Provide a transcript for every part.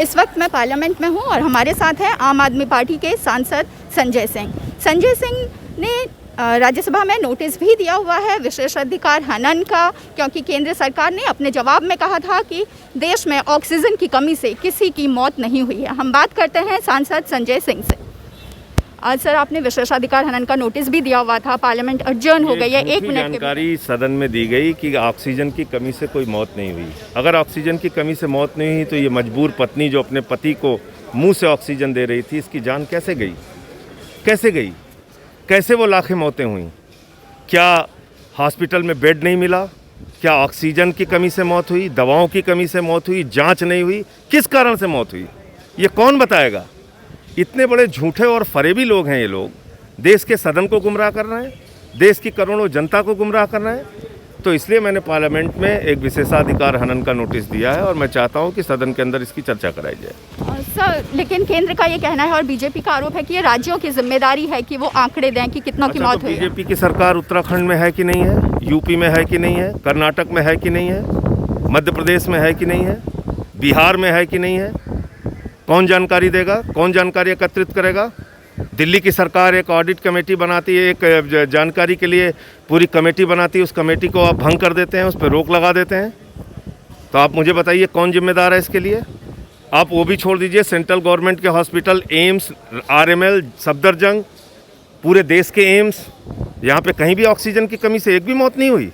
इस वक्त मैं पार्लियामेंट में हूं और हमारे साथ हैं आम आदमी पार्टी के सांसद संजय सिंह। संजय सिंह ने राज्यसभा में नोटिस भी दिया हुआ है विशेषाधिकार हनन का, क्योंकि केंद्र सरकार ने अपने जवाब में कहा था कि देश में ऑक्सीजन की कमी से किसी की मौत नहीं हुई है। हम बात करते हैं सांसद संजय सिंह से। आज सर, आपने विशेषाधिकार हनन का नोटिस भी दिया हुआ था, पार्लियामेंट अडजर्न हो गई है। 1 मिनट जानकारी सदन में दी गई कि ऑक्सीजन की कमी से कोई मौत नहीं हुई। अगर ऑक्सीजन की कमी से मौत नहीं हुई तो ये मजबूर पत्नी जो अपने पति को मुंह से ऑक्सीजन दे रही थी, इसकी जान कैसे गई? कैसे गई? कैसे वो लाखें मौतें हुई? क्या हॉस्पिटल में बेड नहीं मिला? क्या ऑक्सीजन की कमी से मौत हुई? दवाओं की कमी से मौत हुई? जांच नहीं हुई? किस कारण से मौत हुई, ये कौन बताएगा? इतने बड़े झूठे और फरेबी लोग हैं ये लोग। देश के सदन को गुमराह कर रहे हैं, देश की करोड़ों जनता को गुमराह कर रहे हैं। तो इसलिए मैंने पार्लियामेंट में एक विशेषाधिकार हनन का नोटिस दिया है और मैं चाहता हूं कि सदन के अंदर इसकी चर्चा कराई जाए। सर, लेकिन केंद्र का ये कहना है और बीजेपी का आरोप है कि ये राज्यों की जिम्मेदारी है कि वो आंकड़े दें कि कितनों की मौत हुई है। बीजेपी की सरकार उत्तराखंड में है कि नहीं है? यूपी में है कि नहीं है? कर्नाटक में है कि नहीं है? मध्य प्रदेश में है कि नहीं है? बिहार में है कि नहीं है? कौन जानकारी देगा? कौन जानकारी एकत्रित करेगा? दिल्ली की सरकार एक ऑडिट कमेटी बनाती है, एक जानकारी के लिए पूरी कमेटी बनाती है, उस कमेटी को आप भंग कर देते हैं, उस पर रोक लगा देते हैं। तो आप मुझे बताइए कौन जिम्मेदार है इसके लिए? आप वो भी छोड़ दीजिए, सेंट्रल गवर्नमेंट के हॉस्पिटल, एम्स, आरएमएल, सफदरजंग, पूरे देश के एम्स, यहाँ पे कहीं भी ऑक्सीजन की कमी से एक भी मौत नहीं हुई।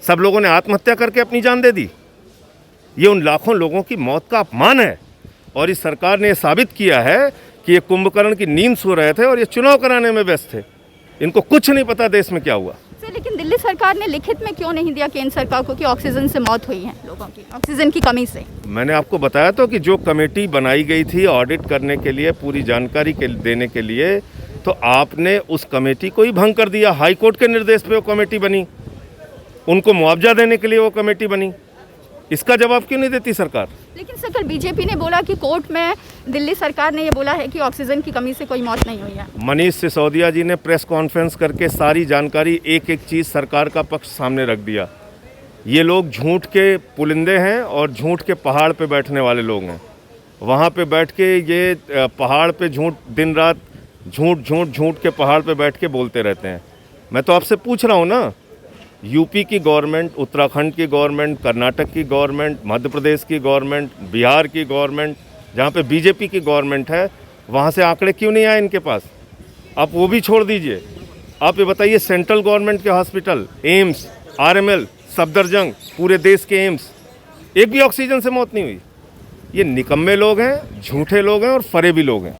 सब लोगों ने आत्महत्या करके अपनी जान दे दी। ये उन लाखों लोगों की मौत का अपमान है और इस सरकार ने यह साबित किया है कि ये कुंभकर्ण की नींद सो रहे थे और ये चुनाव कराने में व्यस्त थे। इनको कुछ नहीं पता देश में क्या हुआ। सर, लेकिन दिल्ली सरकार ने लिखित में क्यों नहीं दिया केंद्र सरकार को कि ऑक्सीजन से मौत हुई है लोगों की, ऑक्सीजन की कमी से? मैंने आपको बताया तो कि जो कमेटी बनाई गई थी ऑडिट करने के लिए, पूरी जानकारी देने के लिए, तो आपने उस कमेटी को ही भंग कर दिया। हाई कोर्ट के निर्देश पे वो कमेटी बनी, उनको मुआवजा देने के लिए वो कमेटी बनी। इसका जवाब क्यों नहीं देती सरकार? लेकिन सर, कल बीजेपी ने बोला कि कोर्ट में दिल्ली सरकार ने ये बोला है कि ऑक्सीजन की कमी से कोई मौत नहीं हुई है। मनीष सिसोदिया जी ने प्रेस कॉन्फ्रेंस करके सारी जानकारी, एक एक चीज़ सरकार का पक्ष सामने रख दिया। ये लोग झूठ के पुलिंदे हैं और झूठ के पहाड़ पे बैठने वाले लोग हैं। वहाँ पे बैठ के ये पहाड़ पे झूठ, दिन रात झूठ झूठ झूठ के पहाड़ पे बैठ के बोलते रहते हैं। मैं तो आपसे पूछ रहा हूँ ना, यूपी की गवर्नमेंट, उत्तराखंड की गवर्नमेंट, कर्नाटक की गवर्नमेंट, मध्य प्रदेश की गवर्नमेंट, बिहार की गवर्नमेंट, जहाँ पे बीजेपी की गवर्नमेंट है, वहाँ से आंकड़े क्यों नहीं आए इनके पास? आप वो भी छोड़ दीजिए। आप ये बताइए, सेंट्रल गवर्नमेंट के हॉस्पिटल, एम्स, आरएमएल, सफदरजंग, पूरे देश के एम्स, एक भी ऑक्सीजन से मौत नहीं हुई। ये निकम्मे लोग हैं, झूठे लोग हैं और फरेबी लोग हैं।